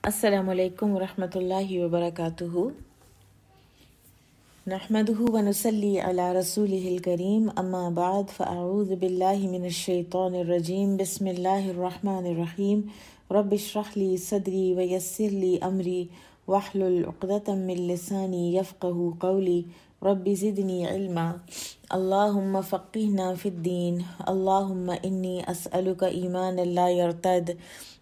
السلام علیکم ورحمۃ اللہ وبرکاتہ۔ نحمده ونصلی علی رسولہ الکریم، اما بعد فاعوذ باللہ من الشیطان الرجیم، بسم اللہ الرحمن الرحیم۔ رب اشرح لی صدری ویسر لی امری واحلل عقدۃ من لسانی یفقہوا قولی، رب زدنی علما، اللہم فقہنا فی الدین، اللہم انی اسألک ایمانا لا یرتد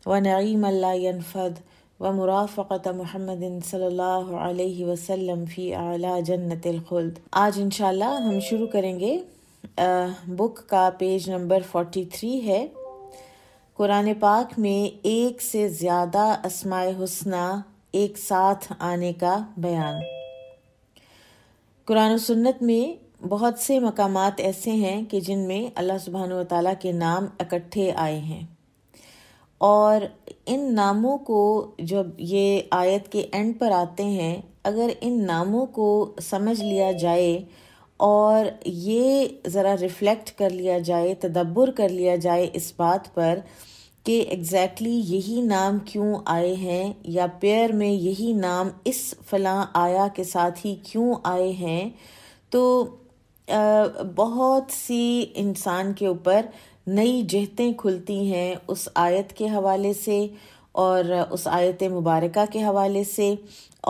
ونعیما لا ینفد ومرافقت محمد صلی اللہ علیہ وسلم فی اعلیٰ جنت الخلد۔ آج انشاءاللہ ہم شروع کریں گے بک کا پیج نمبر 43 ہے۔ قرآن پاک میں ایک سے زیادہ اسماء حسنی ایک ساتھ آنے کا بیان۔ قرآن و سنت میں بہت سے مقامات ایسے ہیں کہ جن میں اللہ سبحانہ و تعالیٰ کے نام اکٹھے آئے ہیں، اور ان ناموں کو جب یہ آیت کے اینڈ پر آتے ہیں، اگر ان ناموں کو سمجھ لیا جائے اور یہ ذرا ریفلیکٹ کر لیا جائے، تدبر کر لیا جائے اس بات پر کہ ایگزیکٹلی یہی نام کیوں آئے ہیں، یا پیئر میں یہی نام اس فلاں آیا کے ساتھ ہی کیوں آئے ہیں، تو بہت سی انسان کے اوپر نئی جہتیں کھلتی ہیں اس آیت کے حوالے سے اور اس آیت مبارکہ کے حوالے سے،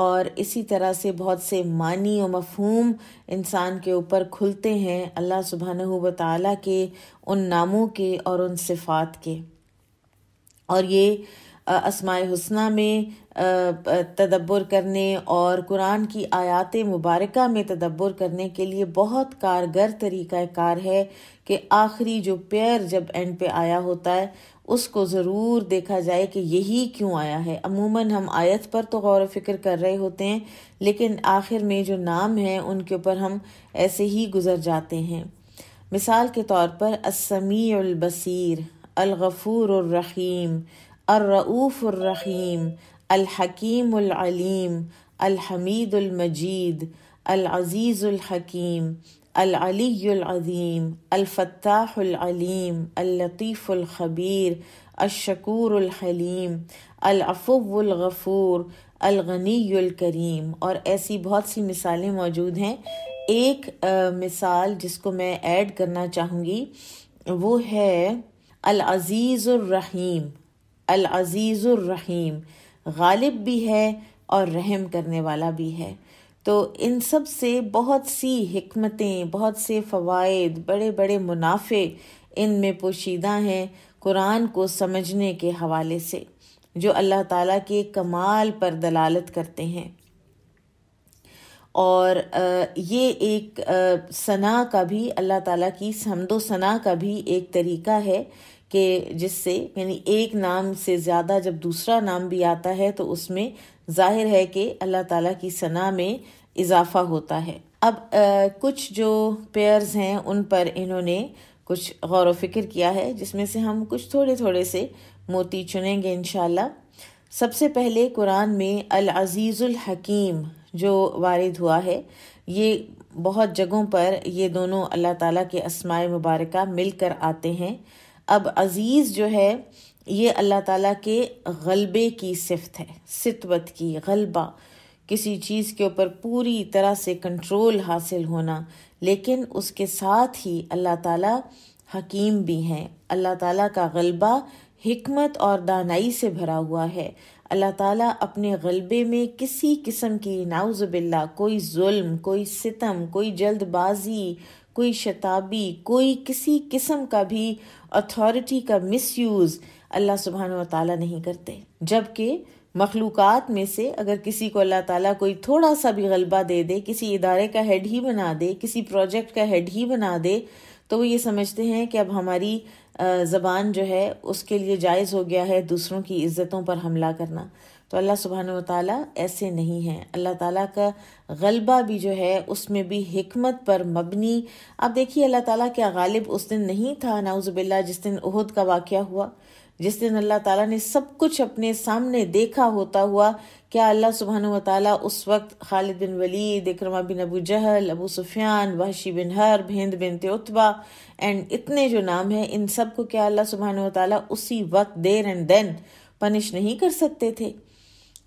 اور اسی طرح سے بہت سے معنی و مفہوم انسان کے اوپر کھلتے ہیں اللہ سبحانہ و تعالیٰ کے ان ناموں کے اور ان صفات کے۔ اور یہ اسماء حسنی میں تدبر کرنے اور قرآن کی آیات مبارکہ میں تدبر کرنے کے لیے بہت کارگر طریقہ کار ہے کہ آخری جو پیئر جب اینڈ پہ آیا ہوتا ہے اس کو ضرور دیکھا جائے کہ یہی کیوں آیا ہے۔ عموماً ہم آیت پر تو غور و فکر کر رہے ہوتے ہیں، لیکن آخر میں جو نام ہیں ان کے اوپر ہم ایسے ہی گزر جاتے ہیں۔ مثال کے طور پر السمیع البصیر، الغفور الرحیم، الرؤوف الرحیم، الحکیم العلیم، الحمید المجید، العزیز الحکیم، العلی العظیم، الفتاح العلیم، اللطیف الخبیر، الشکور الحلیم، العفو الغفور، الغنی الکریم، اور ایسی بہت سی مثالیں موجود ہیں۔ ایک مثال جس کو میں ایڈ کرنا چاہوں گی وہ ہے العزیز الرحیم۔ العزیز الرحیم غالب بھی ہے اور رحم کرنے والا بھی ہے۔ تو ان سب سے بہت سی حکمتیں، بہت سے فوائد، بڑے بڑے منافع ان میں پوشیدہ ہیں قرآن کو سمجھنے کے حوالے سے، جو اللہ تعالیٰ کے کمال پر دلالت کرتے ہیں۔ اور یہ ایک ثنا کا بھی، اللہ تعالیٰ کی حمد و ثنا کا بھی ایک طریقہ ہے کہ جس سے یعنی ایک نام سے زیادہ جب دوسرا نام بھی آتا ہے تو اس میں ظاہر ہے کہ اللہ تعالیٰ کی ثنا میں اضافہ ہوتا ہے۔ اب کچھ جو پیئرز ہیں ان پر انہوں نے کچھ غور و فکر کیا ہے، جس میں سے ہم کچھ تھوڑے تھوڑے سے موتی چنیں گے انشاءاللہ۔ سب سے پہلے قرآن میں العزیز الحکیم جو وارد ہوا ہے، یہ بہت جگہوں پر یہ دونوں اللہ تعالیٰ کے اسماء مبارکہ مل کر آتے ہیں۔ اب عزیز جو ہے یہ اللہ تعالیٰ کے غلبے کی صفت ہے، سطوت کی، غلبہ، کسی چیز کے اوپر پوری طرح سے کنٹرول حاصل ہونا، لیکن اس کے ساتھ ہی اللہ تعالیٰ حکیم بھی ہیں۔ اللہ تعالیٰ کا غلبہ حکمت اور دانائی سے بھرا ہوا ہے۔ اللہ تعالیٰ اپنے غلبے میں کسی قسم کی نعوذ باللہ کوئی ظلم، کوئی ستم، کوئی جلد بازی، کوئی شتابی، کوئی کسی قسم کا بھی اتھارٹی کا مس یوز اللہ سبحانہ و تعالیٰ نہیں کرتے۔ جبکہ مخلوقات میں سے اگر کسی کو اللہ تعالیٰ کوئی تھوڑا سا بھی غلبہ دے دے، کسی ادارے کا ہیڈ ہی بنا دے، کسی پروجیکٹ کا ہیڈ ہی بنا دے، تو وہ یہ سمجھتے ہیں کہ اب ہماری زبان جو ہے اس کے لیے جائز ہو گیا ہے دوسروں کی عزتوں پر حملہ کرنا۔ تو اللہ سبحانہ و تعالیٰ ایسے نہیں ہیں۔ اللہ تعالیٰ کا غلبہ بھی جو ہے اس میں بھی حکمت پر مبنی۔ اب دیکھیے اللہ تعالیٰ کیا غالب اس دن نہیں تھا نعوذ باللہ جس دن احد کا واقعہ ہوا، جس دن اللہ تعالیٰ نے سب کچھ اپنے سامنے دیکھا ہوتا ہوا؟ کیا اللہ سبحانہ و تعالیٰ اس وقت خالد بن ولید، اکرمہ بن ابو جہل، ابو سفیان، وحشی بن حرب، ہند بنت عتبہ اینڈ اتنے جو نام ہیں، ان سب کو کیا اللہ سبحانہ و تعالیٰ اسی وقت دیر اینڈ دین پنش نہیں کر سکتے تھے؟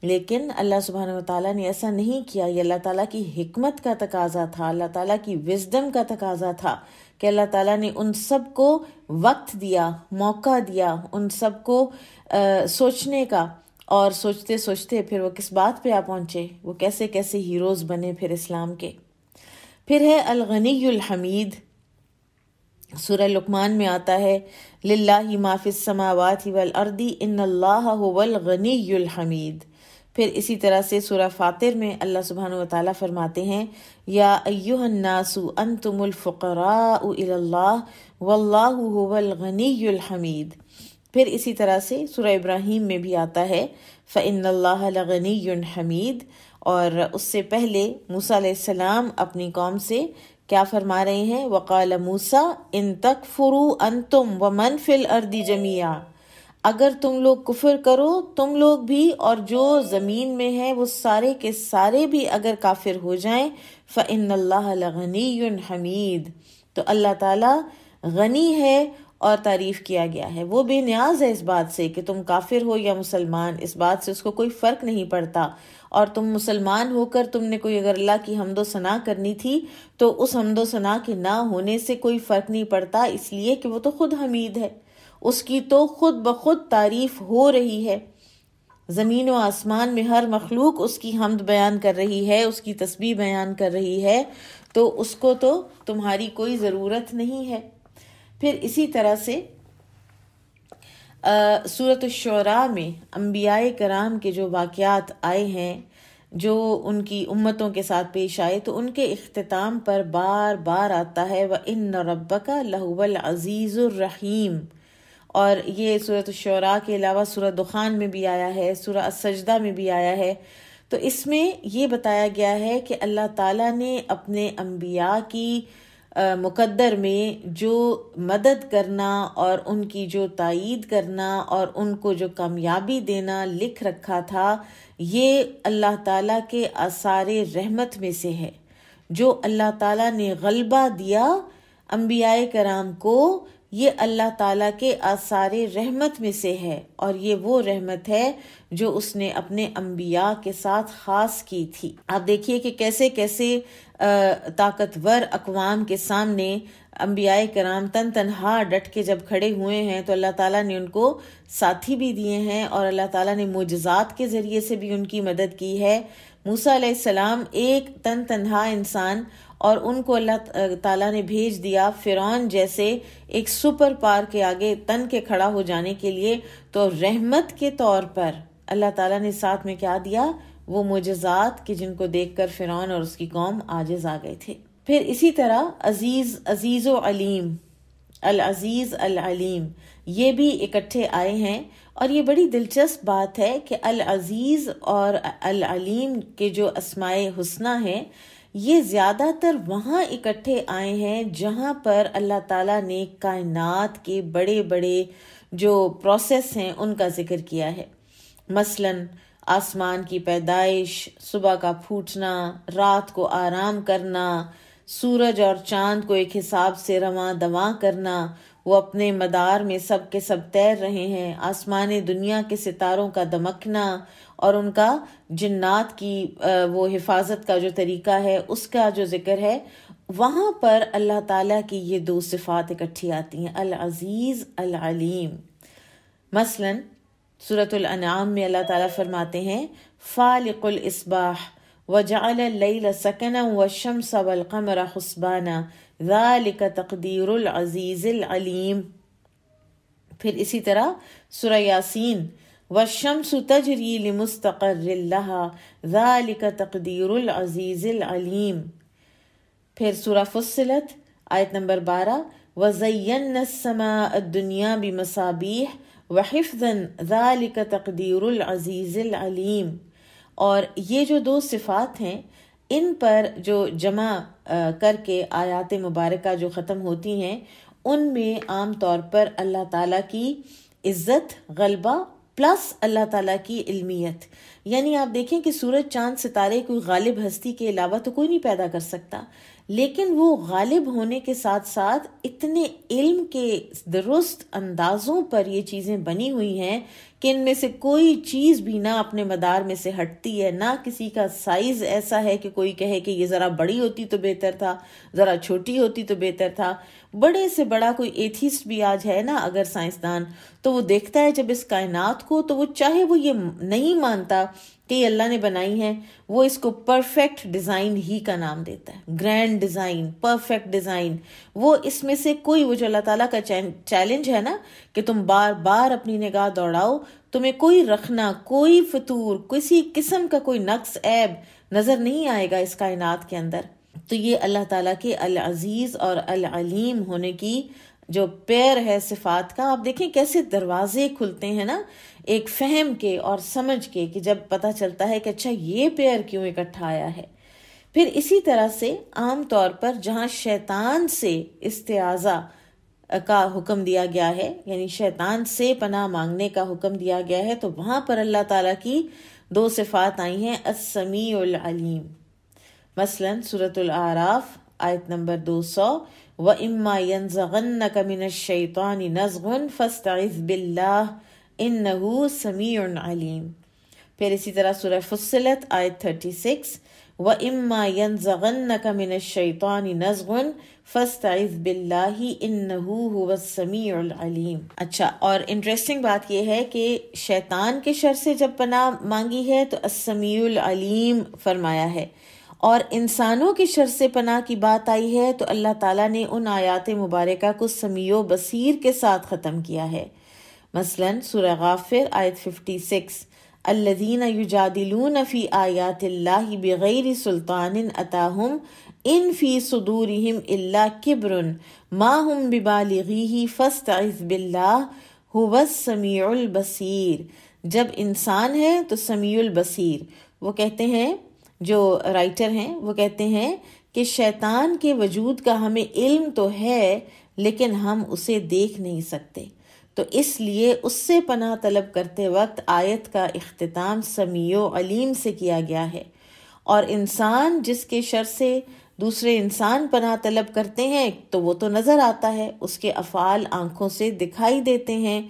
لیکن اللہ سبحانہ و تعالیٰ نے ایسا نہیں کیا. یہ اللہ تعالیٰ کی حکمت کا تقاضا تھا، اللہ تعالیٰ کی وزڈم کا تقاضا تھا کہ اللہ تعالیٰ نے ان سب کو وقت دیا، موقع دیا ان سب کو سوچنے کا، اور سوچتے سوچتے پھر وہ کس بات پہ آ پہنچے، وہ کیسے کیسے ہیروز بنے پھر اسلام کے. پھر ہے الغنی الحمید. سورہ لقمان میں آتا ہے للہ ما فی السماوات والارض ان اللہ هو الغنی الحمید. پھر اسی طرح سے سورہ فاطر میں اللہ سبحانہ و تعالیٰ فرماتے ہیں یا ایھا الناس انتم الفقراء الی اللہ واللہ هو الغنی الحمید. پھر اسی طرح سے سورہ ابراہیم میں بھی آتا ہے فإن اللہ لغنی حمید. اور اس سے پہلے موسیٰ علیہ السلام اپنی قوم سے کیا فرما رہے ہیں؟ وقال موسیٰ ان تکفروا انتم ومن فی الارض جميعا. اگر تم لوگ کفر کرو، تم لوگ بھی اور جو زمین میں ہے وہ سارے کے سارے بھی اگر کافر ہو جائیں، فإن اللہ لغنی حمید. تو اللہ تعالیٰ غنی ہے اور تعریف کیا گیا ہے، وہ بے نیاز ہے اس بات سے کہ تم کافر ہو یا مسلمان، اس بات سے اس کو کوئی فرق نہیں پڑتا. اور تم مسلمان ہو کر تم نے کوئی اگر اللہ کی حمد و ثنا کرنی تھی تو اس حمد و ثنا کے نہ ہونے سے کوئی فرق نہیں پڑتا، اس لیے کہ وہ تو خود حمید ہے، اس کی تو خود بخود تعریف ہو رہی ہے. زمین و آسمان میں ہر مخلوق اس کی حمد بیان کر رہی ہے، اس کی تسبیح بیان کر رہی ہے، تو اس کو تو تمہاری کوئی ضرورت نہیں ہے. پھر اسی طرح سے سورۃ الشعراء میں انبیاء کرام کے جو واقعات آئے ہیں، جو ان کی امتوں کے ساتھ پیش آئے، تو ان کے اختتام پر بار بار آتا ہے وَإِنَّ رَبَّكَ لَهُوَ الْعَزِيزُ الرَّحِيمُ. اور یہ سورۃ الشعراء کے علاوہ سورہ دخان میں بھی آیا ہے، سورہ السجدہ میں بھی آیا ہے. تو اس میں یہ بتایا گیا ہے کہ اللہ تعالیٰ نے اپنے انبیاء کی مقدر میں جو مدد کرنا اور ان کی جو تائید کرنا اور ان کو جو کامیابی دینا لکھ رکھا تھا، یہ اللہ تعالیٰ کے آثار رحمت میں سے ہے. جو اللہ تعالیٰ نے غلبہ دیا انبیاء کرام کو، یہ اللہ تعالیٰ کے آثار رحمت میں سے ہے، اور یہ وہ رحمت ہے جو اس نے اپنے انبیاء کے ساتھ خاص کی تھی. آپ دیکھیے کہ کیسے کیسے طاقتور اقوام کے سامنے انبیاء کرام تن تنہا ڈٹ کے جب کھڑے ہوئے ہیں تو اللہ تعالیٰ نے ان کو ساتھی بھی دیے ہیں، اور اللہ تعالیٰ نے معجزات کے ذریعے سے بھی ان کی مدد کی ہے. موسیٰ علیہ السلام ایک تن تنہا انسان، اور ان کو اللہ تعالیٰ نے بھیج دیا فرعون جیسے ایک سپر پاور کے آگے تن کے کھڑا ہو جانے کے لیے. تو رحمت کے طور پر اللہ تعالیٰ نے ساتھ میں کیا دیا؟ وہ معجزات کہ جن کو دیکھ کر فرعون اور اس کی قوم عاجز آ گئے تھے. پھر اسی طرح عزیز و علیم، العزیز العلیم، یہ بھی اکٹھے آئے ہیں. اور یہ بڑی دلچسپ بات ہے کہ العزیز اور العلیم کے جو اسماء حسنی ہیں، یہ زیادہ تر وہاں اکٹھے آئے ہیں جہاں پر اللہ تعالیٰ نے کائنات کے بڑے بڑے جو پروسیس ہیں ان کا ذکر کیا ہے. مثلاً آسمان کی پیدائش، صبح کا پھوٹنا، رات کو آرام کرنا، سورج اور چاند کو ایک حساب سے رواں دواں کرنا، وہ اپنے مدار میں سب کے سب تیر رہے ہیں، آسمان دنیا کے ستاروں کا دمکنا اور ان کا جنات کی وہ حفاظت کا جو طریقہ ہے اس کا جو ذکر ہے، وہاں پر اللہ تعالیٰ کی یہ دو صفات اکٹھی آتی ہیں، العزیز العلیم. مثلاً سورۃ الانعام میں اللہ تعالیٰ فرماتے ہیں فالق الاصباح وجعل اللیل سکنا والشمس والقمر حسبانا ذالک تقدیر العزیز العلیم. پھر اسی طرح سورہ یاسین والشمس تجری لمستقر لها ذالک تقدیر العزیز العلیم. پھر سورہ فصلت آیت نمبر 12 وزینا السماء الدنیا بمصابیح وحفظا ذالک تقدیر العزیز العلیم. اور یہ جو دو صفات ہیں، ان پر جو جمع کر کے آیات مبارکہ جو ختم ہوتی ہیں، ان میں عام طور پر اللہ تعالیٰ کی عزت، غلبہ پلس اللہ تعالیٰ کی علمیت. یعنی آپ دیکھیں کہ سورج، چاند، ستارے کوئی غالب ہستی کے علاوہ تو کوئی نہیں پیدا کر سکتا، لیکن وہ غالب ہونے کے ساتھ ساتھ اتنے علم کے درست اندازوں پر یہ چیزیں بنی ہوئی ہیں کہ ان میں سے کوئی چیز بھی نہ اپنے مدار میں سے ہٹتی ہے، نہ کسی کا سائز ایسا ہے کہ کوئی کہے کہ یہ ذرا بڑی ہوتی تو بہتر تھا، ذرا چھوٹی ہوتی تو بہتر تھا۔ بڑے سے بڑا کوئی ایتھیسٹ بھی آج ہے نا اگر سائنسدان، تو وہ دیکھتا ہے جب اس کائنات کو، تو وہ چاہے وہ یہ نہیں مانتا کہ یہ اللہ نے بنائی ہے، وہ اس کو پرفیکٹ ڈیزائن ہی کا نام دیتا ہے، گرینڈ ڈیزائن، پرفیکٹ ڈیزائن۔ وہ اس میں سے کوئی، وہ جو اللہ تعالیٰ کا چیلنج ہے نا کہ تم بار بار اپنی نگاہ دوڑاؤ، تمہیں کوئی رکھنا، کوئی فطور، کسی قسم کا کوئی نقص عیب نظر نہیں آئے گا اس کائنات کے اندر۔ تو یہ اللہ تعالیٰ کے العزیز اور العلیم ہونے کی جو پیر ہے صفات کا، آپ دیکھیں کیسے دروازے کھلتے ہیں نا ایک فہم کے اور سمجھ کے، کہ جب پتہ چلتا ہے کہ اچھا یہ پیر کیوں اکٹھا آیا ہے۔ پھر اسی طرح سے عام طور پر جہاں شیطان سے استعاذہ کا حکم دیا گیا ہے، یعنی شیطان سے پناہ مانگنے کا حکم دیا گیا ہے، تو وہاں پر اللہ تعالیٰ کی دو صفات آئی ہیں، السمیع العلیم۔ مثلا سورۃ الاعراف آیت نمبر 200، وَإِمَّا يَنزَغَنَّكَ مِنَ الشَّيْطَانِ نَزْغٌ فَاسْتَعِذْ بِاللَّهِ إِنَّهُ سَمِيعٌ عَلِيمٌ۔ پھر اسی طرح سورہ فصلت آیت 36، وَإِمَّا يَنزَغَنَّكَ مِنَ الشَّيْطَانِ نَزْغٌ فَاسْتَعِذْ بِاللَّهِ إِنَّهُ هُوَ السَّمِيعُ الْعَلِيمُ۔ اچھا، اور انٹرسٹنگ بات یہ ہے کہ شیطان کے شر سے جب پناہ مانگی ہے تو السمیع العلیم فرمایا ہے، اور انسانوں کے شر سے پناہ کی بات آئی ہے تو اللہ تعالیٰ نے ان آیات مبارکہ کو سمیع و بصیر کے ساتھ ختم کیا ہے۔ مثلا سورہ غافر آیت 56، الذین یجادلون فی آیات اللہ بغیر سلطان اتاہم ان فی صدورہم الا کبر ما ہم ببالغیہ فاستعذ باللہ ھو السمیع البصیر۔ جب انسان ہے تو سمیع البصیر۔ وہ کہتے ہیں، جو رائٹر ہیں وہ کہتے ہیں کہ شیطان کے وجود کا ہمیں علم تو ہے لیکن ہم اسے دیکھ نہیں سکتے، تو اس لیے اس سے پناہ طلب کرتے وقت آیت کا اختتام سمیع و علیم سے کیا گیا ہے۔ اور انسان جس کے شر سے دوسرے انسان پناہ طلب کرتے ہیں تو وہ تو نظر آتا ہے، اس کے افعال آنکھوں سے دکھائی دیتے ہیں،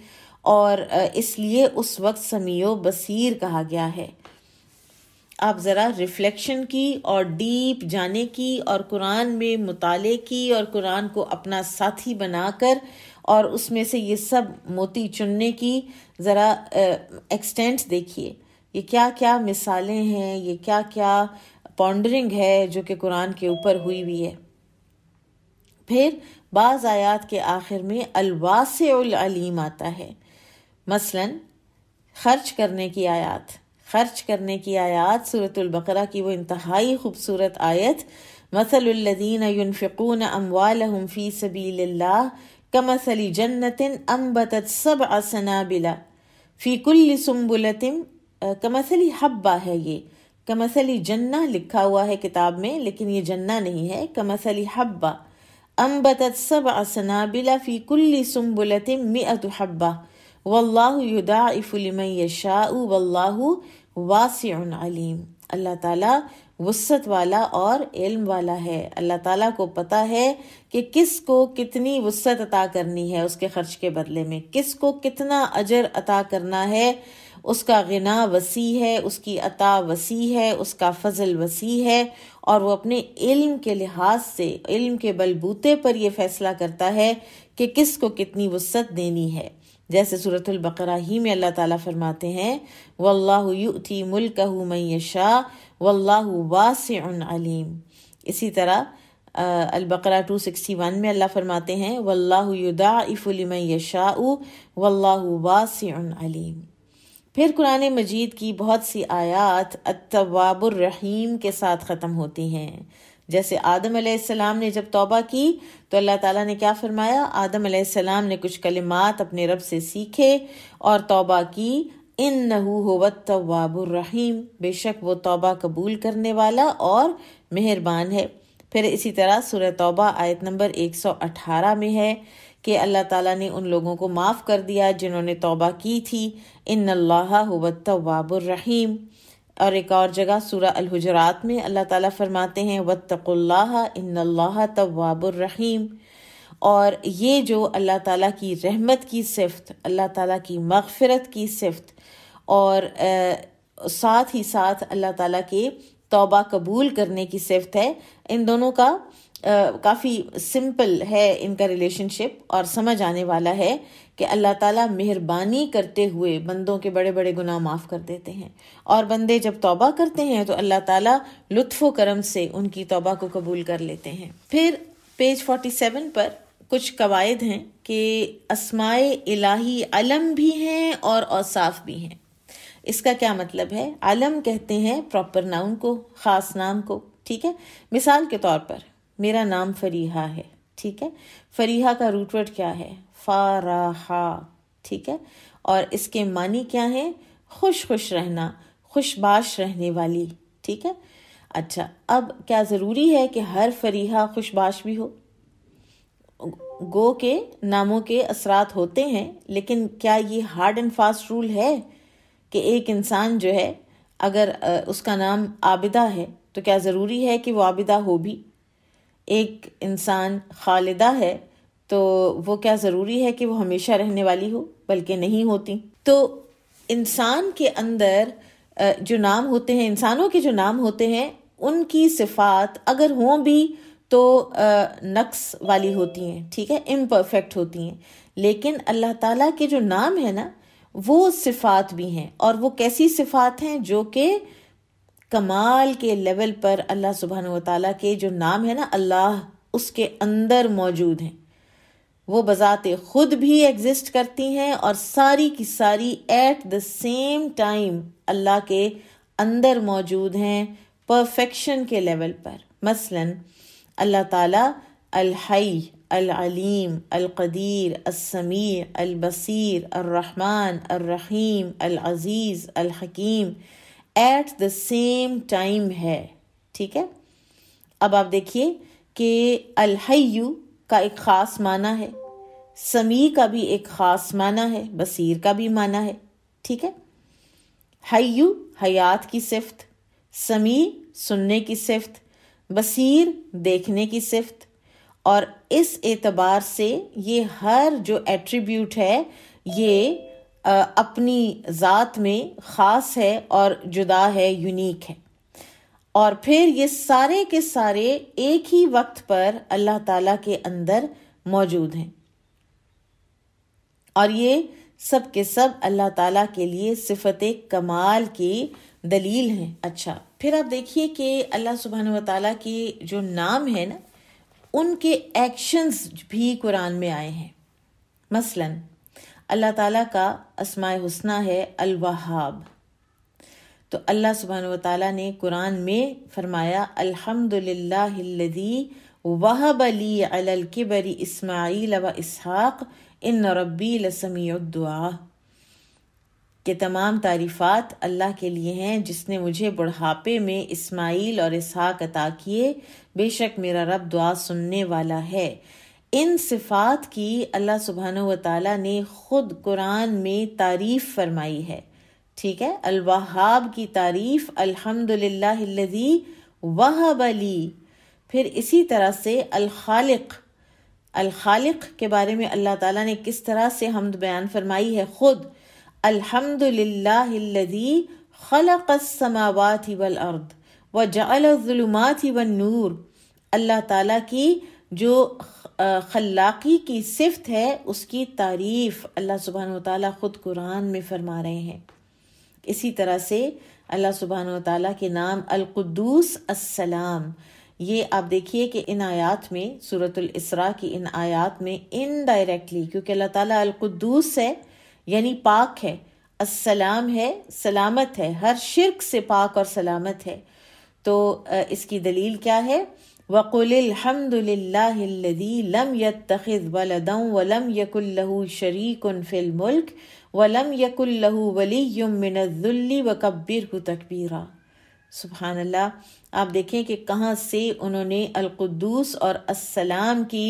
اور اس لیے اس وقت سمیع و بصیر کہا گیا ہے۔ آپ ذرا ریفلیکشن کی اور ڈیپ جانے کی اور قرآن میں مطالعے کی اور قرآن کو اپنا ساتھی بنا کر اور اس میں سے یہ سب موتی چننے کی ذرا ایکسٹینٹ دیکھیے، یہ کیا کیا مثالیں ہیں، یہ کیا کیا پونڈرنگ ہے جو کہ قرآن کے اوپر ہوئی ہوئی ہے۔ پھر بعض آیات کے آخر میں الواسع العلیم آتا ہے، مثلا خرچ کرنے کی آیات۔ خرچ کرنے کی آیات سورۃ البقرہ کی وہ انتہائی خوبصورت آیت، مثل الذین ينفقون اموالهم فی سبیل اللہ کمثل جنۃ انبتت 7 سنابل فی کل سنبلۃ، کمثل حبہ ہے، یہ کمثل جنہ لکھا ہوا ہے کتاب میں لیکن یہ جنہ نہیں ہے، کمثل حبہ انبتت 7 سنابل فی کل سنبلۃ 100 حبہ واللہ یضاعف لمن یشاء واللہ واسع علیم۔ اللہ تعالیٰ وسعت والا اور علم والا ہے، اللہ تعالیٰ کو پتہ ہے کہ کس کو کتنی وسعت عطا کرنی ہے اس کے خرچ کے بدلے میں، کس کو کتنا اجر عطا کرنا ہے، اس کا غنا وسیع ہے، اس کی عطا وسیع ہے، اس کا فضل وسیع ہے، اور وہ اپنے علم کے لحاظ سے، علم کے بلبوتے پر یہ فیصلہ کرتا ہے کہ کس کو کتنی وسعت دینی ہے۔ جیسے سورۃ البقرہ ہی میں اللہ تعالیٰ فرماتے ہیں واللہ یؤتی ملکہ من یشاء واللہ واسع علیم۔ اسی طرح البقرہ 261 میں اللہ فرماتے ہیں واللہ یضاعف لمن یشاء واللہ واسع علیم۔ پھر قرآن مجید کی بہت سی آیات التواب الرحیم کے ساتھ ختم ہوتی ہیں، جیسے آدم علیہ السلام نے جب توبہ کی تو اللہ تعالیٰ نے کیا فرمایا، آدم علیہ السلام نے کچھ کلمات اپنے رب سے سیکھے اور توبہ کی، انہ هو التواب الرحیم، بے شک وہ توبہ قبول کرنے والا اور مہربان ہے۔ پھر اسی طرح سورہ توبہ آیت نمبر 118 میں ہے کہ اللہ تعالیٰ نے ان لوگوں کو معاف کر دیا جنہوں نے توبہ کی تھی، ان اللہ هو التواب الرحیم۔ اور ایک اور جگہ سورہ الحجرات میں اللہ تعالیٰ فرماتے ہیں واتقوا اللہ ان اللہ تواب الرحیم. اور یہ جو اللہ تعالیٰ کی رحمت کی صفت، اللہ تعالیٰ کی مغفرت کی صفت، اور ساتھ ہی ساتھ اللہ تعالیٰ کے توبہ قبول کرنے کی صفت ہے، ان دونوں کا کافی سمپل ہے ان کا ریلیشن شپ، اور سمجھ آنے والا ہے کہ اللہ تعالیٰ مہربانی کرتے ہوئے بندوں کے بڑے بڑے گناہ معاف کر دیتے ہیں، اور بندے جب توبہ کرتے ہیں تو اللہ تعالیٰ لطف و کرم سے ان کی توبہ کو قبول کر لیتے ہیں. پھر پیج 47 پر کچھ قواعد ہیں کہ اسماء الہی علم بھی ہیں اور اوصاف بھی ہیں. اس کا کیا مطلب ہے؟ علم کہتے ہیں پراپر ناؤن کو، خاص نام کو، ٹھیک ہے. مثال کے طور پر میرا نام فریحہ ہے، ٹھیک ہے. فریحہ کا روٹ ورڈ کیا ہے؟ فارحہ، ٹھیک ہے. اور اس کے معنی کیا ہے؟ خوش خوش رہنا، خوش باش رہنے والی، ٹھیک ہے. اچھا، اب کیا ضروری ہے کہ ہر فریحہ خوش باش بھی ہو؟ گو کے ناموں کے اثرات ہوتے ہیں، لیکن کیا یہ ہارڈ اینڈ فاسٹ رول ہے کہ ایک انسان جو ہے اگر اس کا نام عابدہ ہے تو کیا ضروری ہے کہ وہ عابدہ ہو بھی؟ ایک انسان خالدہ ہے تو وہ کیا ضروری ہے کہ وہ ہمیشہ رہنے والی ہو؟ بلکہ نہیں ہوتی. تو انسان کے اندر جو نام ہوتے ہیں، انسانوں کے جو نام ہوتے ہیں، ان کی صفات اگر ہوں بھی تو نقص والی ہوتی ہیں، ٹھیک ہے، امپرفیکٹ ہوتی ہیں. لیکن اللہ تعالیٰ کے جو نام ہے نا، وہ صفات بھی ہیں. اور وہ کیسی صفات ہیں؟ جو کہ کمال کے لیول پر اللہ سبحانہ و تعالیٰ کے جو نام ہے نا، اللہ، اس کے اندر موجود ہیں. وہ بذات خود بھی ایگزسٹ کرتی ہیں اور ساری کی ساری ایٹ دا سیم ٹائم اللہ کے اندر موجود ہیں پرفیکشن کے لیول پر. مثلاً اللہ تعالیٰ الحی، العلیم، القدیر، السمیع، البصیر، الرحمن، الرحیم، العزیز، الحکیم ایٹ دا سیم ٹائم ہے، ٹھیک ہے. اب آپ دیکھیے کہ الحی کا ایک خاص معنی ہے، سمیع کا بھی ایک خاص معنی ہے، بصیر کا بھی معنی ہے، ٹھیک ہے. حی حیات کی صفت، سمیع سننے کی صفت، بصیر دیکھنے کی صفت. اور اس اعتبار سے یہ ہر جو ایٹریبیوٹ ہے یہ اپنی ذات میں خاص ہے اور جدا ہے، یونیک ہے. اور پھر یہ سارے کے سارے ایک ہی وقت پر اللہ تعالیٰ کے اندر موجود ہیں، اور یہ سب کے سب اللہ تعالیٰ کے لیے صفت کمال کی دلیل ہیں. اچھا، پھر آپ دیکھیے کہ اللہ سبحانہ و تعالیٰ کے جو نام ہیں نا، ان کے ایکشنز بھی قرآن میں آئے ہیں. مثلاً اللہ تعالیٰ کا اسماء حسنہ ہے الوہاب. تو اللہ سبحانہ و تعالیٰ نے قرآن میں فرمایا الحمدللہ الذی وہب لی علی الکبر اسماعیل و اسحاق ان ربی لسمیع الدعا، کہ تمام تعریفات اللہ کے لیے ہیں جس نے مجھے بڑھاپے میں اسماعیل اور اسحاق عطا کیے، بے شک میرا رب دعا سننے والا ہے. ان صفات کی اللہ سبحانہ و تعالیٰ نے خود قرآن میں تعریف فرمائی ہے، ٹھیک ہے. الوہاب کی تعریف الحمدللہ الذی وہب لی. پھر اسی طرح سے الخالق کے بارے میں اللہ تعالیٰ نے کس طرح سے حمد بیان فرمائی ہے خود، الحمدللہ الذی خلق السماوات والارض وجعل الظلمات والنور. اللہ تعالیٰ کی جو خلاقی کی صفت ہے اس کی تعریف اللہ سبحانہ و تعالیٰ خود قرآن میں فرما رہے ہیں. اسی طرح سے اللہ سبحانہ و تعالیٰ کے نام القدوس السلام، یہ آپ دیکھیے کہ ان آیات میں، سورۃ الاسراء کی ان آیات میں انڈائریکٹلی، کیونکہ اللہ تعالیٰ القدوس ہے یعنی پاک ہے، السلام ہے سلامت ہے، ہر شرک سے پاک اور سلامت ہے. تو اس کی دلیل کیا ہے؟ وَقُلِ الْحَمْدُ لِلَّهِ الَّذِي لَمْ يَتَّخِذْ وَلَدًا وَلَمْ يَكُنْ لَهُ شَرِيكٌ فِي الْمُلْكِ وَلَمْ يَكُنْ لَهُ وَلِيٌّ مِّنَ الذُّلِّ وَكَبِّرْهُ تَكْبِيرًا. سبحان اللہ. آپ دیکھیں کہ کہاں سے انہوں نے القدوس اور السلام کی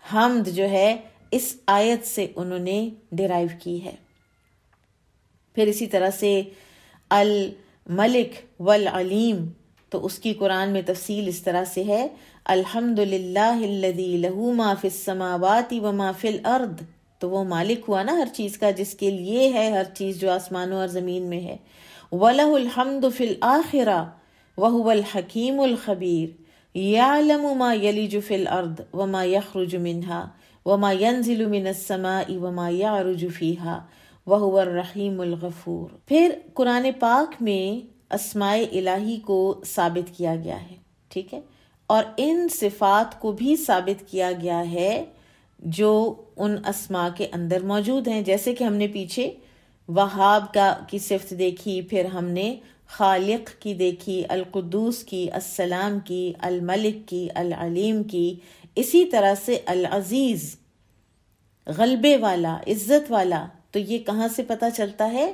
حمد جو ہے اس آیت سے انہوں نے ڈیرائیو کی ہے. پھر اسی طرح سے ملک والعلیم، تو اس کی قرآن میں تفصیل اس طرح سے ہے، الحمد للہ الذی لہ ما فی السماوات وما فی الارض، تو وہ مالک ہوا نا ہر چیز کا، جس کے لیے ہے ہر چیز جو آسمانوں اور زمین میں ہے، وَلَهُ الْحَمْدُ فِي الْآخِرَةِ وَهُوَ الْحَكِيمُ الْخَبِيرُ يَعْلَمُ مَا يَلِجُ فِي الْأَرْضِ وَمَا يَخْرُجُ مِنْهَا وَمَا يَنزِلُ مِنَ السَّمَاءِ وَمَا يَعْرُجُ فِيهَا وَهُوَ الرَّحِيمُ الْغَفُورُ۔ پھر قرآن پاک میں اسماء الہی کو ثابت کیا گیا ہے، ٹھیک ہے، اور ان صفات کو بھی ثابت کیا گیا ہے جو ان اسماء کے اندر موجود ہیں، جیسے کہ ہم نے پیچھے وہاب کی صفت دیکھی، پھر ہم نے خالق کی دیکھی، القدوس کی، السلام کی، الملک کی، العلیم کی، اسی طرح سے العزیز، غلبے والا، عزت والا، تو یہ کہاں سے پتہ چلتا ہے؟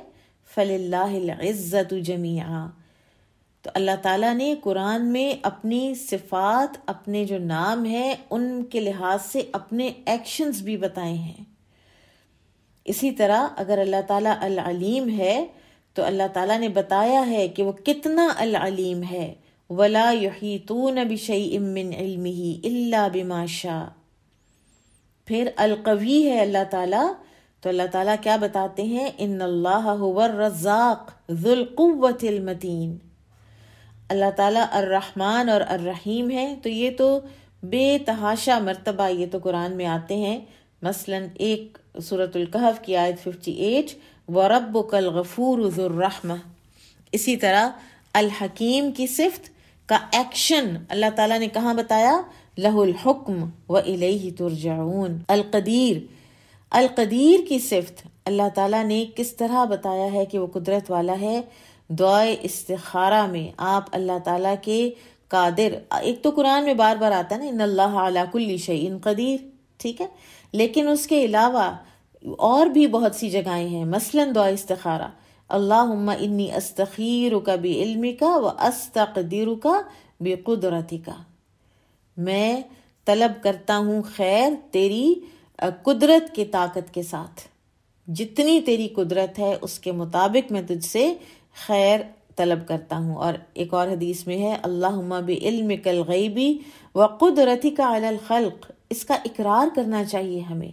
فَلِلَّهِ الْعِزَّةُ جَمِيعًا، تو اللہ تعالیٰ نے قرآن میں اپنی صفات، اپنے جو نام ہیں ان کے لحاظ سے اپنے ایکشنز بھی بتائے ہیں۔ اسی طرح اگر اللہ تعالیٰ العلیم ہے تو اللہ تعالیٰ نے بتایا ہے کہ وہ کتنا العلیم ہے، وَلَا يُحِيطُونَ بِشَيْءٍ مِّنْ عِلْمِهِ إِلَّا بِمَا شَاءَ۔ پھر القوی ہے اللہ تعالیٰ، تو اللہ تعالیٰ کیا بتاتے ہیں؟ ان اللہ هو الرزاق ذو القوة المتین، اللہ تعالیٰ الرحمن اور الرحیم ہے، تو یہ تو بے تحاشا مرتبہ یہ تو قرآن میں آتے ہیں، مثلا ایک سورۃ الکہف کی آیت 58، وَرَبُّكَ الْغَفُورُ ذُو الرَّحْمَةِ۔ اسی طرح الحکیم کی صفت کا ایکشن اللہ تعالیٰ نے کہاں بتایا؟ لَهُ الْحُكْمُ وَإِلَيْهِ تُرْجَعُونَ۔ القدیر کی صفت اللہ تعالیٰ نے کس طرح بتایا ہے کہ وہ قدرت والا ہے؟ دعائے استخارہ میں آپ اللہ تعالیٰ کے قادر، ایک تو قرآن میں بار بار آتا ہے نا ان اللہ علی کل شیء قدیر، ٹھیک ہے، لیکن اس کے علاوہ اور بھی بہت سی جگہیں ہیں، مثلا دعا استخارہ، اللہم انی استخیرک بعلمک واستقدرک بقدرتک، میں طلب کرتا ہوں خیر تیری قدرت کی طاقت کے ساتھ، جتنی تیری قدرت ہے اس کے مطابق میں تجھ سے خیر طلب کرتا ہوں۔ اور ایک اور حدیث میں ہے اللہم بعلمک الغیبی وقدرتک علی الخلق، اس کا اقرار کرنا چاہیے ہمیں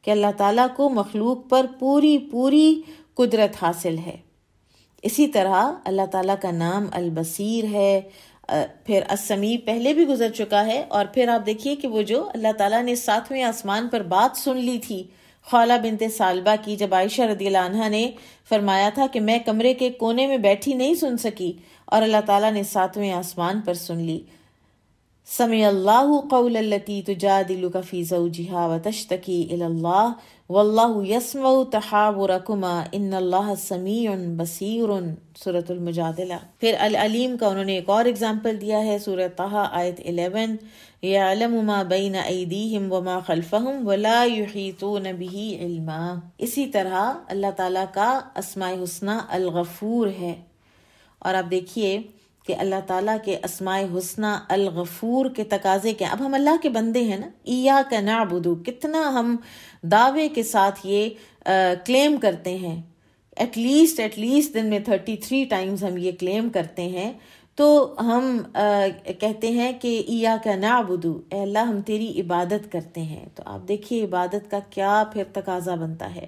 کہ اللہ تعالیٰ کو مخلوق پر پوری قدرت حاصل ہے۔ اسی طرح اللہ تعالیٰ کا نام البصیر ہے، پھر السمیع پہلے بھی گزر چکا ہے، اور پھر آپ دیکھیے کہ وہ جو اللہ تعالیٰ نے 7ویں آسمان پر بات سن لی تھی خولہ بنت ثعلبہ کی، جب عائشہ رضی اللہ عنہا نے فرمایا تھا کہ میں کمرے کے کونے میں بیٹھی نہیں سن سکی، اور اللہ تعالیٰ نے 7ویں آسمان پر سن لی، سمع اللہ قول التی تجادلک فی زوجہا وتشتکی الی اللہ واللہ یسمع تحاورکما ان اللہ سمیع بصیر، سورۃ المجادلہ۔ پھر العلیم کا انہوں نے ایک اور اگزامپل دیا ہے، سورہ طہ آیت 11، یعلم ما بین ایدیہم وما خلفہم ولا یحیطون بہ علما۔ اسی طرح اللہ تعالیٰ کا اسماء حسنی الغفور ہے، اور آپ دیکھیے کہ اللہ تعالیٰ کے اسماء حسنی الغفور کے تقاضے کیا؟ اب ہم اللہ کے بندے ہیں نا، ایاک نعبد، کتنا ہم دعوے کے ساتھ یہ کلیم کرتے ہیں، ایٹ لیسٹ دن میں 33 ٹائمز ہم یہ کلیم کرتے ہیں، تو ہم کہتے ہیں کہ ایاک نعبد، اے اللہ ہم تیری عبادت کرتے ہیں۔ تو آپ دیکھیے عبادت کا کیا پھر تقاضا بنتا ہے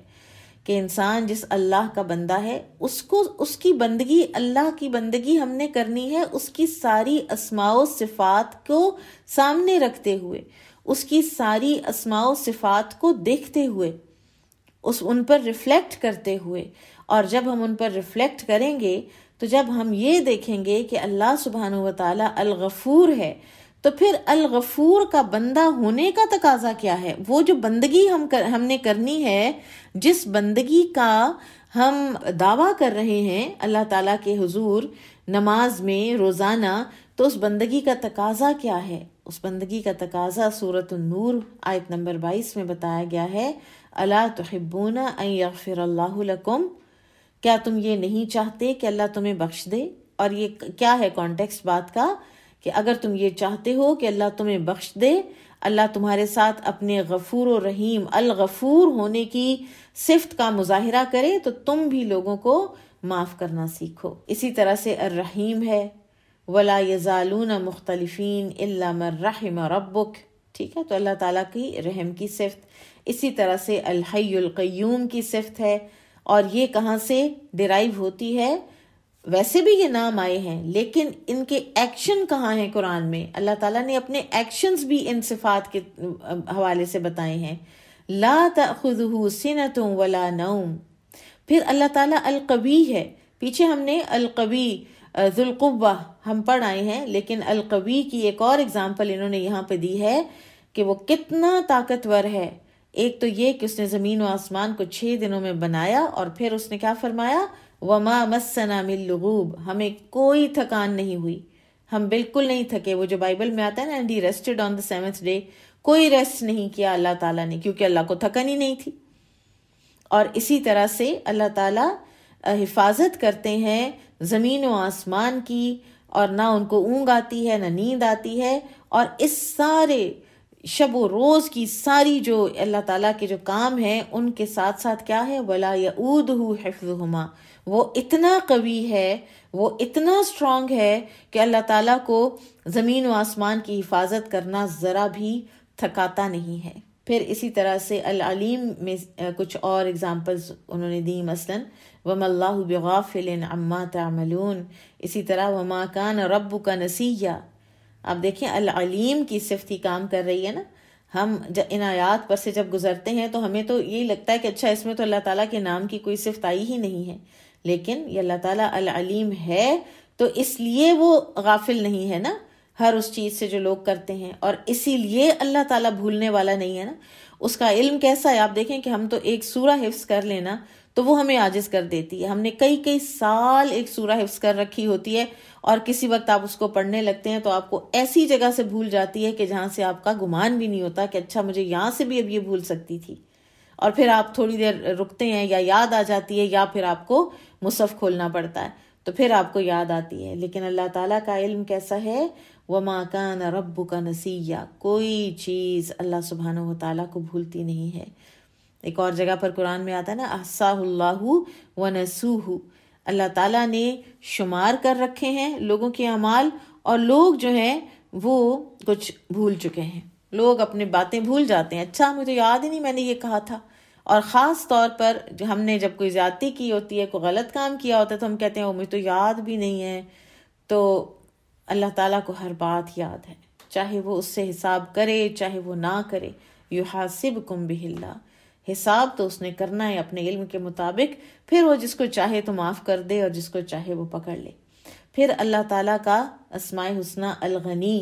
کہ انسان جس اللہ کا بندہ ہے اس کی بندگی، اللہ کی بندگی ہم نے کرنی ہے اس کی ساری اسماء و صفات کو سامنے رکھتے ہوئے، اس کی ساری اسماء و صفات کو دیکھتے ہوئے، ان پر ریفلیکٹ کرتے ہوئے، اور جب ہم ان پر ریفلیکٹ کریں گے تو جب ہم یہ دیکھیں گے کہ اللہ سبحانہ و تعالی الغفور ہے، تو پھر الغفور کا بندہ ہونے کا تقاضا کیا ہے؟ وہ جو بندگی ہم نے کرنی ہے، جس بندگی کا ہم دعویٰ کر رہے ہیں اللہ تعالیٰ کے حضور نماز میں روزانہ، تو اس بندگی کا تقاضا کیا ہے؟ اس بندگی کا تقاضا سورۃ النور آیت نمبر 22 میں بتایا گیا ہے، الا تحبون ان یغفر اللہ لکم، کیا تم یہ نہیں چاہتے کہ اللہ تمہیں بخش دے؟ اور یہ کیا ہے کانٹیکسٹ بات کا، کہ اگر تم یہ چاہتے ہو کہ اللہ تمہیں بخش دے، اللہ تمہارے ساتھ اپنے غفور و رحیم الغفور ہونے کی صفت کا مظاہرہ کرے، تو تم بھی لوگوں کو معاف کرنا سیکھو. اسی طرح سے الرحیم ہے، ولا یزالون مختلفین الا من رحم ربک، ٹھیک ہے، تو اللہ تعالیٰ کی رحم کی صفت. اسی طرح سے الحی القیوم کی صفت ہے، اور یہ کہاں سے ڈیرائیو ہوتی ہے؟ ویسے بھی یہ نام آئے ہیں لیکن ان کے ایکشن کہاں ہیں قرآن میں؟ اللہ تعالیٰ نے اپنے ایکشنز بھی ان صفات کے حوالے سے بتائے ہیں. لا تأخذہ سنۃ ولا نوم. پھر اللہ تعالیٰ القوی ہے. پیچھے ہم نے القوی ذو القوہ ہم پڑھ آئے ہیں، لیکن القوی کی ایک اور اگزامپل انہوں نے یہاں پہ دی ہے کہ وہ کتنا طاقتور ہے. ایک تو یہ کہ اس نے زمین و آسمان کو 6 دنوں میں بنایا، اور پھر اس نے کیا فرمایا؟ وما مسنا من لغوب، ہمیں کوئی تھکان نہیں ہوئی، ہم بالکل نہیں تھکے. وہ جو بائبل میں آتا ہے نا، and he rested on the 7th day, کوئی ریسٹ نہیں کیا اللہ تعالیٰ نے، کیونکہ اللہ کو تھکن ہی نہیں تھی. اور اسی طرح سے اللہ تعالیٰ حفاظت کرتے ہیں زمین و آسمان کی، اور نہ ان کو اونگ آتی ہے نہ نیند آتی ہے. اور اس سارے شب و روز کی ساری جو اللہ تعالیٰ کے جو کام ہیں ان کے ساتھ ساتھ کیا ہے؟ ولا یعودہ حفظہما، وہ اتنا قوی ہے، وہ اتنا اسٹرانگ ہے کہ اللہ تعالیٰ کو زمین و آسمان کی حفاظت کرنا ذرا بھی تھکاتا نہیں ہے. پھر اسی طرح سے العلیم میں کچھ اور اگزامپلز انہوں نے دی، مثلا وما اللہ بغافل عما تعملون. اسی طرح وما کان ربک نسیا. آپ دیکھیں العلیم کی صفت ہی کام کر رہی ہے نا. ہم ان آیات پر سے جب گزرتے ہیں تو ہمیں تو یہی لگتا ہے کہ اچھا اس میں تو اللہ تعالیٰ کے نام کی کوئی صفت آئی ہی نہیں ہے، لیکن یہ اللہ تعالیٰ العلیم ہے تو اس لیے وہ غافل نہیں ہے نا ہر اس چیز سے جو لوگ کرتے ہیں، اور اسی لیے اللہ تعالیٰ بھولنے والا نہیں ہے نا. اس کا علم کیسا ہے؟ آپ دیکھیں کہ ہم تو ایک سورہ حفظ کر لینا تو وہ ہمیں عاجز کر دیتی ہے. ہم نے کئی سال ایک سورہ حفظ کر رکھی ہوتی ہے، اور کسی وقت آپ اس کو پڑھنے لگتے ہیں تو آپ کو ایسی جگہ سے بھول جاتی ہے کہ جہاں سے آپ کا گمان بھی نہیں ہوتا کہ اچھا مجھے یہاں سے بھی اب یہ بھول سکتی تھی. اور پھر آپ تھوڑی دیر رکتے ہیں یا یاد آ جاتی ہے، یا پھر آپ کو مصحف کھولنا پڑتا ہے تو پھر آپ کو یاد آتی ہے. لیکن اللہ تعالیٰ کا علم کیسا ہے؟ وما کان ربک نسیا، کوئی چیز اللہ سبحانہ و تعالیٰ کو بھولتی نہیں ہے. ایک اور جگہ پر قرآن میں آتا ہے نا، احصاہ اللہ ونسوہ، اللہ تعالیٰ نے شمار کر رکھے ہیں لوگوں کے اعمال، اور لوگ جو ہیں وہ کچھ بھول چکے ہیں. لوگ اپنی باتیں بھول جاتے ہیں، اچھا مجھے یاد ہی نہیں میں نے یہ کہا تھا. اور خاص طور پر جو ہم نے جب کوئی زیادتی کی ہوتی ہے، کوئی غلط کام کیا ہوتا ہے تو ہم کہتے ہیں وہ مجھے تو یاد بھی نہیں ہے. تو اللہ تعالیٰ کو ہر بات یاد ہے، چاہے وہ اس سے حساب کرے چاہے وہ نہ کرے. یحاسبکم بہ اللہ، حساب تو اس نے کرنا ہے اپنے علم کے مطابق، پھر وہ جس کو چاہے تو معاف کر دے اور جس کو چاہے وہ پکڑ لے. پھر اللہ تعالیٰ کا اسماء حسنی الغنی،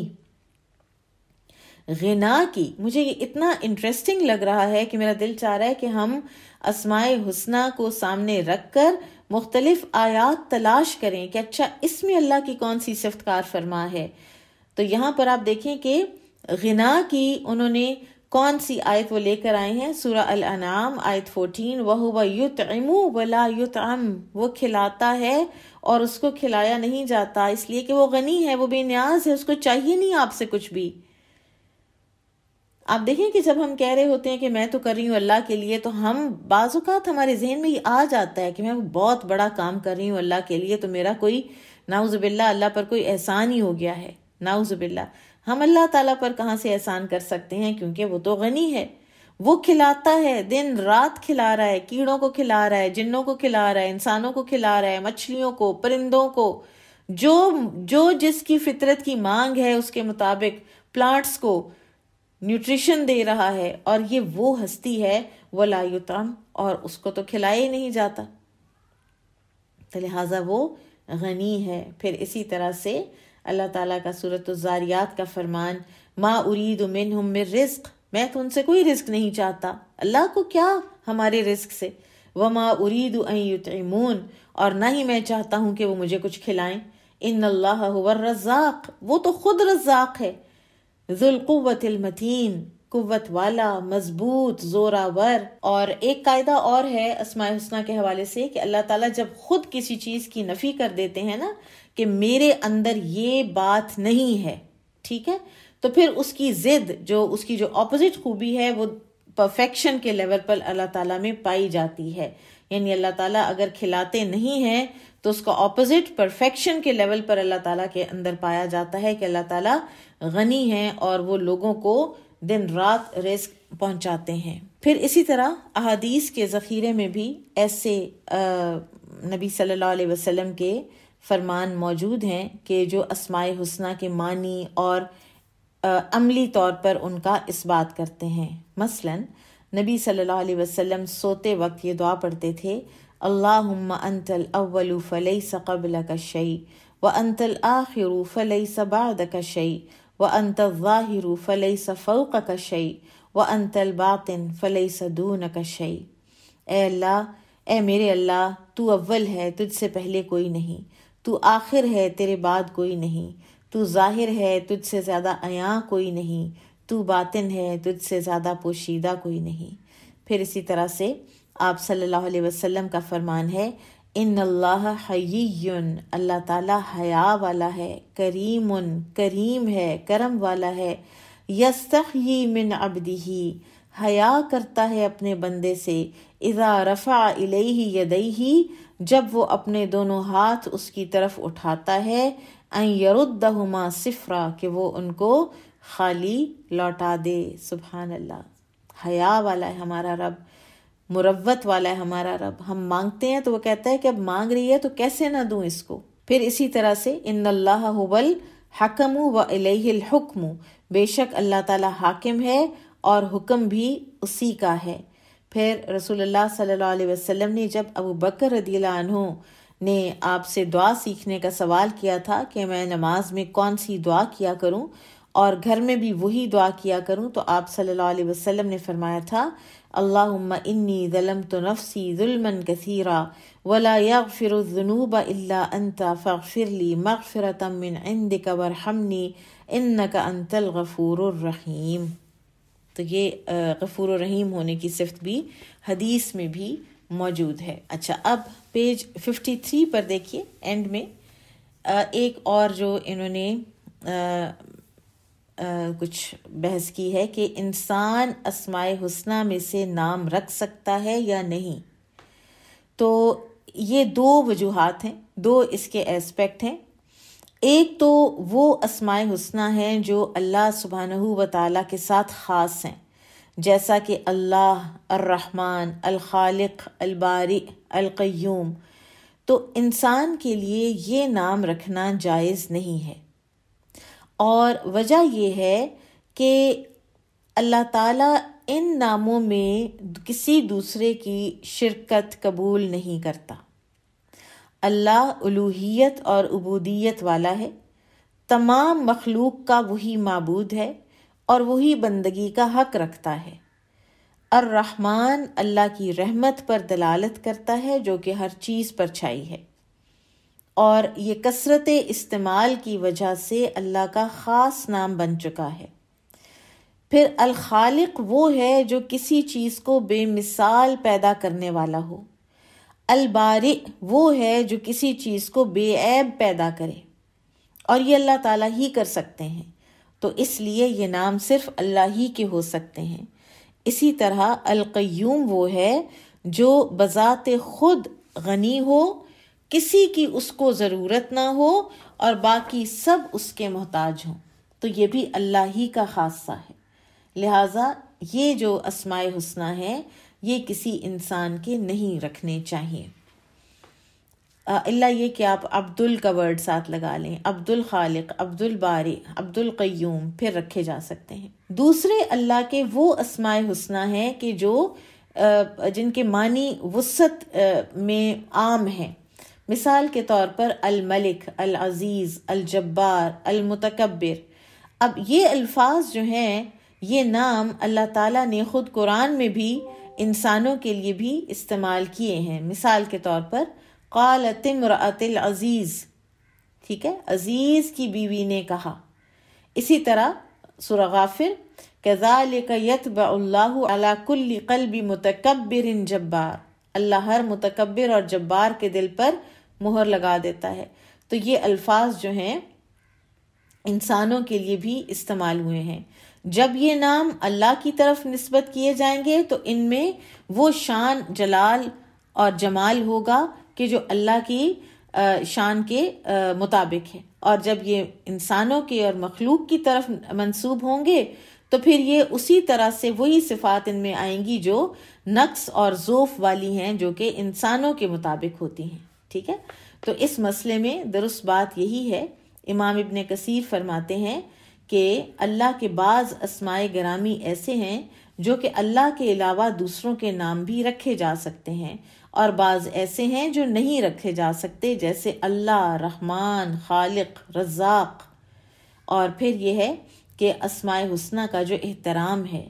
غنا کی مجھے یہ اتنا انٹرسٹنگ لگ رہا ہے کہ میرا دل چاہ رہا ہے کہ ہم اسماء حسنی کو سامنے رکھ کر مختلف آیات تلاش کریں کہ اچھا اس میں اللہ کی کون سی صفت کار فرما ہے. تو یہاں پر آپ دیکھیں کہ غنا کی انہوں نے کون سی آیت وہ لے کر آئے ہیں؟ سورہ الانعام آیت 14، وَهُوَ يُطْعِمُ وَلَا يُطْعَمُ، وہ کھلاتا ہے اور اس کو کھلایا نہیں جاتا، اس لیے کہ وہ غنی ہے، وہ بے نیاز ہے، اس کو چاہیے نہیں آپ سے کچھ بھی. آپ دیکھیں کہ جب ہم کہہ رہے ہوتے ہیں کہ میں تو کر رہی ہوں اللہ کے لیے، تو ہم بعض اوقات ہمارے ذہن میں یہ آ جاتا ہے کہ میں بہت بڑا کام کر رہی ہوں اللہ کے لیے، تو میرا کوئی نعوذ باللہ اللہ پر کوئی احسان ہی ہو گیا ہے، نعوذ باللہ. ہم اللہ تعالیٰ پر کہاں سے احسان کر سکتے ہیں؟ کیونکہ وہ تو غنی ہے، وہ کھلاتا ہے، دن رات کھلا رہا ہے، کیڑوں کو کھلا رہا ہے، جنوں کو کھلا رہا ہے، انسانوں کو کھلا رہا ہے، مچھلیوں کو، پرندوں کو، جو جس کی فطرت کی مانگ ہے اس کے مطابق پلانٹس کو نیوٹریشن دے رہا ہے. اور یہ وہ ہستی ہے ولا یطعم، اور اس کو تو کھلایا ہی نہیں جاتا، تو لہٰذا وہ غنی ہے. پھر اسی طرح سے اللہ تعالیٰ کا سورۃ الذاریات کا فرمان، ما ارید منہم من رزق، میں تو ان سے کوئی رزق نہیں چاہتا. اللہ کو کیا ہمارے رزق سے؟ وما ارید ان یطعمون، اور نہ ہی میں چاہتا ہوں کہ وہ مجھے کچھ کھلائیں. ان اللہ هو الرزاق، وہ تو خود رزاق ہے. ذو القوۃ المتین، قوت والا، مضبوط، زوراور. اور ایک قاعدہ اور ہے اسماء حسنی کے حوالے سے کہ اللہ تعالیٰ جب خود کسی چیز کی نفی کر دیتے ہیں نا کہ میرے اندر یہ بات نہیں ہے، ٹھیک ہے، تو پھر اس کی ضد جو اس کی جو اپوزٹ خوبی ہے وہ پرفیکشن کے لیول پر اللہ تعالیٰ میں پائی جاتی ہے. یعنی اللہ تعالیٰ اگر کھلاتے نہیں ہیں تو اس کا اپوزٹ پرفیکشن کے لیول پر اللہ تعالیٰ کے اندر پایا جاتا ہے کہ اللہ تعالیٰ غنی ہیں اور وہ لوگوں کو دن رات رزق پہنچاتے ہیں۔ پھر اسی طرح احادیث کے ذخیرے میں بھی ایسے نبی صلی اللہ علیہ وسلم کے فرمان موجود ہیں کہ جو اسماء حسنہ کے معنی اور عملی طور پر ان کا اثبات کرتے ہیں۔ مثلا نبی صلی اللہ علیہ وسلم سوتے وقت یہ دعا پڑھتے تھے، اللہم انت الاول فلیس قبلک شیء وانت الآخر فلیس بعدک شیء وانت الظاہر فلیس فوقک شیء وانت الباطن فلیس دونک شیء۔ اے اللہ، اے میرے اللہ، تو اول ہے، تجھ سے پہلے کوئی نہیں، تو آخر ہے، تیرے بعد کوئی نہیں، تو ظاہر ہے، تجھ سے زیادہ عیاں کوئی نہیں، تو باطن ہے، تجھ سے زیادہ پوشیدہ کوئی نہیں۔ پھر اسی طرح سے آپ صلی اللہ علیہ وسلم کا فرمان ہے، ان اللہ حیی، اللہ تعالیٰ حیا والا ہے، کریم، کریم ہے، کرم والا ہے، یستحیی من عبدہ، حیا کرتا ہے اپنے بندے سے، اذا رفع الیہ یدیہ، جب وہ اپنے دونوں ہاتھ اس کی طرف اٹھاتا ہے، ان یردہما صفرا، کہ وہ ان کو خالی لوٹا دے۔ سبحان اللہ، حیا والا ہے ہمارا رب، مروت والا ہے ہمارا رب۔ ہم مانگتے ہیں تو وہ کہتا ہے کہ اب مانگ رہی ہے تو کیسے نہ دوں اس کو۔ پھر اسی طرح سے ان اللہ هو الحکم والیہ الحکم، بے شک اللہ تعالی حاکم ہے اور حکم بھی اسی کا ہے۔ پھر رسول اللہ صلی اللہ علیہ وسلم نے جب ابو بکر رضی اللہ عنہ نے آپ سے دعا سیکھنے کا سوال کیا تھا کہ میں نماز میں کون سی دعا کیا کروں اور گھر میں بھی وہی دعا کیا کروں، تو آپ صلی اللہ علیہ وسلم نے فرمایا تھا، اللہم انی ظلمت نفسی ظلما کثیرا ولا یغفر الذنوب الا انت فاغفر لی مغفرۃ من عندک وارحمنی انک انت الغفور الرحیم۔ تو یہ غفور الرحیم ہونے کی صفت بھی حدیث میں بھی موجود ہے۔ اچھا، اب پیج 53 پر دیکھیے، اینڈ میں ایک اور جو انہوں نے کچھ بحث کی ہے کہ انسان اسماء حسنہ میں سے نام رکھ سکتا ہے یا نہیں۔ تو یہ دو وجوہات ہیں، دو اس کے ایسپیکٹ ہیں۔ ایک تو وہ اسماء حسنہ ہیں جو اللہ سبحانہ و تعالیٰ کے ساتھ خاص ہیں، جیسا کہ اللہ، الرحمن، الخالق، البارئ، القیوم۔ تو انسان کے لیے یہ نام رکھنا جائز نہیں ہے، اور وجہ یہ ہے کہ اللہ تعالیٰ ان ناموں میں کسی دوسرے کی شرکت قبول نہیں کرتا۔ اللہ الوہیت اور عبودیت والا ہے، تمام مخلوق کا وہی معبود ہے اور وہی بندگی کا حق رکھتا ہے۔ الرحمن اللہ کی رحمت پر دلالت کرتا ہے جو کہ ہر چیز پر چھائی ہے، اور یہ کثرت استعمال کی وجہ سے اللہ کا خاص نام بن چکا ہے۔ پھر الخالق وہ ہے جو کسی چیز کو بے مثال پیدا کرنے والا ہو۔ البارئ وہ ہے جو کسی چیز کو بے عیب پیدا کرے، اور یہ اللہ تعالیٰ ہی کر سکتے ہیں، تو اس لیے یہ نام صرف اللہ ہی کے ہو سکتے ہیں۔ اسی طرح القیوم وہ ہے جو بذات خود غنی ہو، کسی کی اس کو ضرورت نہ ہو اور باقی سب اس کے محتاج ہوں، تو یہ بھی اللہ ہی کا خاصہ ہے۔ لہٰذا یہ جو اسماء حسنہ ہیں یہ کسی انسان کے نہیں رکھنے چاہیے، اللہ یہ کہ آپ عبدال کا ورڈ ساتھ لگا لیں، عبد الخالق، عبد البارئ، عبد القیوم پھر رکھے جا سکتے ہیں۔ دوسرے اللہ کے وہ اسماء حسنہ ہیں کہ جو جن کے معنی وسعت میں عام ہیں۔ مثال کے طور پر الملک، العزیز، الجبار، المتکبر۔ اب یہ الفاظ جو ہیں، یہ نام اللہ تعالیٰ نے خود قرآن میں بھی انسانوں کے لیے بھی استعمال کیے ہیں۔ مثال کے طور پر قالت امرأۃ العزیز، ٹھیک ہے، عزیز کی بیوی نے کہا۔ اسی طرح سورہ غافر، کذالک یطبع اللہ علی کل قلب متکبر جبار، اللہ ہر متکبر اور جبار کے دل پر مہر لگا دیتا ہے۔ تو یہ الفاظ جو ہیں انسانوں کے لیے بھی استعمال ہوئے ہیں۔ جب یہ نام اللہ کی طرف نسبت کیے جائیں گے تو ان میں وہ شان، جلال اور جمال ہوگا کہ جو اللہ کی شان کے مطابق ہے، اور جب یہ انسانوں کے اور مخلوق کی طرف منسوب ہوں گے تو پھر یہ اسی طرح سے وہی صفات ان میں آئیں گی جو نقص اور ضعف والی ہیں، جو کہ انسانوں کے مطابق ہوتی ہیں. ٹھیک ہے، تو اس مسئلے میں درست بات یہی ہے. امام ابن کثیر فرماتے ہیں کہ اللہ کے بعض اسماء گرامی ایسے ہیں جو کہ اللہ کے علاوہ دوسروں کے نام بھی رکھے جا سکتے ہیں، اور بعض ایسے ہیں جو نہیں رکھے جا سکتے، جیسے اللہ، رحمان، خالق، رزاق. اور پھر یہ ہے کہ اسماء حسنہ کا جو احترام ہے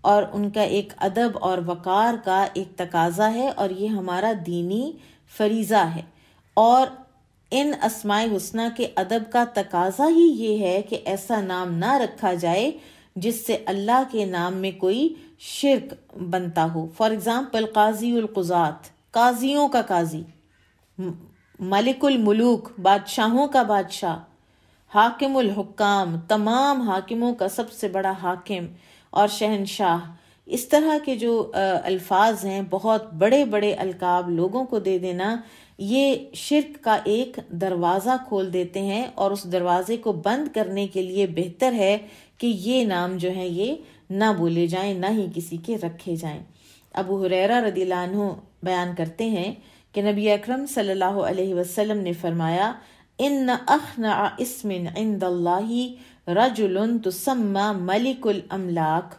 اور ان کا ایک ادب اور وقار کا ایک تقاضا ہے، اور یہ ہمارا دینی فریضہ ہے. اور ان اسماء حسنہ کے ادب کا تقاضا ہی یہ ہے کہ ایسا نام نہ رکھا جائے جس سے اللہ کے نام میں کوئی شرک بنتا ہو. فار ایگزامپل قاضی القضات، قاضیوں کا قاضی، ملک الملوک، بادشاہوں کا بادشاہ، حاکم الحکام، تمام حاکموں کا سب سے بڑا حاکم، اور شہنشاہ. اس طرح کے جو الفاظ ہیں، بہت بڑے بڑے القاب لوگوں کو دے دینا، یہ شرک کا ایک دروازہ کھول دیتے ہیں، اور اس دروازے کو بند کرنے کے لیے بہتر ہے کہ یہ نام جو ہیں یہ نہ بولے جائیں، نہ ہی کسی کے رکھے جائیں. ابو ہریرہ رضی اللہ عنہ بیان کرتے ہیں کہ نبی اکرم صلی اللہ علیہ وسلم نے فرمایا، ان اخنع اسم عند اللہ رجل تسمى ملک الاملاک،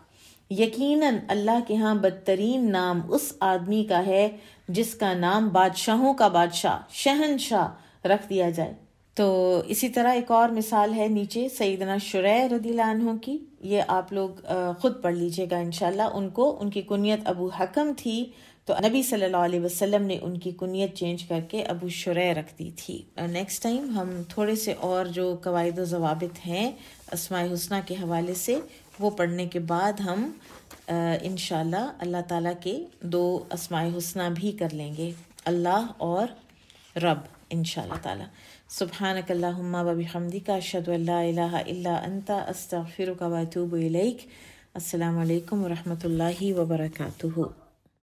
یقیناً اللہ کے ہاں بدترین نام اس آدمی کا ہے جس کا نام بادشاہوں کا بادشاہ، شہنشاہ رکھ دیا جائے. تو اسی طرح ایک اور مثال ہے نیچے سیدنا شریح رضی اللہ عنہ کی، یہ آپ لوگ خود پڑھ لیجئے گا انشاءاللہ. ان کی کنیت ابو حکم تھی، تو نبی صلی اللہ علیہ وسلم نے ان کی کنیت چینج کر کے ابو شریح رکھ دی تھی. نیکسٹ ٹائم ہم تھوڑے سے اور جو قواعد و ضوابط ہیں اسماء حسنہ کے حوالے سے وہ پڑھنے کے بعد ہم انشاءاللہ اللہ تعالیٰ کے 2 اسماء حسنہ بھی کر لیں گے، اللہ اور رب، انشاءاللہ تعالیٰ. سبحانک اللہم و بحمدک، اشہد ان لا الہ الا انت، استغفرک و اتوب الیک. السلام علیکم و رحمۃ اللہ وبرکاتہ.